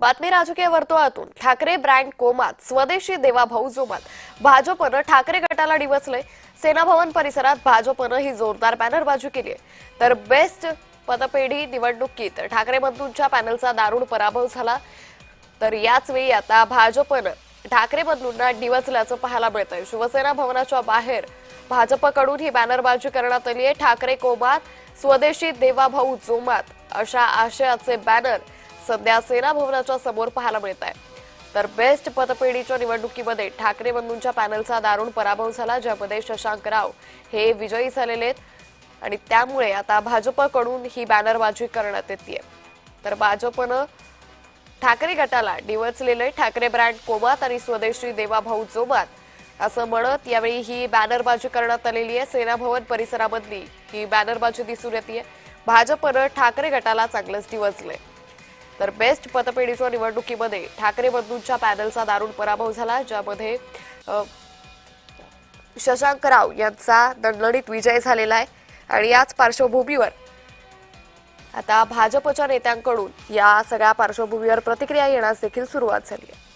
बातमी राजकीय वर्तुळातून ठाकरे ब्रँड कोमात स्वदेशी देवाभाऊ जोमात भाजपनं ठाकरे गटाला डिवचलंय। सेना भवन परिसरात भाजपनं ही जोरदार बॅनरबाजी केली आहे। तर बेस्ट पतपेढी निवडणुकीत ठाकरे बंधूंच्या पॅनलचा दारुण पराभव झाला। तर याच वेळी आता भाजपनं ठाकरे बंधूंना डिवचल्याचं पाहायला मिळतंय। शिवसेना भवनाच्या बाहेर भाजपकडून ही बॅनरबाजी करण्यात आली आहे। ठाकरे कोमात स्वदेशी देवाभाऊ जोमात अशा आशयाचे बॅनर सध्या सेना भवनाच्या समोर पाहायला मिळत आहे। तर बेस्ट पतपेढीच्या निवडणुकीमध्ये ठाकरे बंधूंच्या पॅनलचा दारुण पराभव झाला, ज्यामध्ये शशांक राव हे विजयी झालेले आहेत आणि त्यामुळे आता भाजपकडून ही बॅनरबाजी करण्यात येते। तर भाजपनं ठाकरे गटाला डिवचलेले ठाकरे ब्रँड कोमात आणि स्वदेशी देवाभाऊ जोमात असं म्हणत यावेळी ही बॅनरबाजी करण्यात आलेली आहे। सेना भवन परिसरामधली ही बॅनरबाजी दिसून येते। भाजपनं ठाकरे गटाला चांगलंच डिवचलंय। तर बेस्ट पतपेढीच्या निवडणुकीमध्ये ठाकरे बंधूंच्या पॅनलचा दारुण पराभव झाला, ज्यामध्ये शशांक राव यांचा दणदणीत विजय झालेला आहे आणि याच पार्श्वभूमीवर आता भाजपच्या नेत्यांकडून या सगळ्या पार्श्वभूमीवर प्रतिक्रिया येण्यास देखील सुरुवात झाली आहे।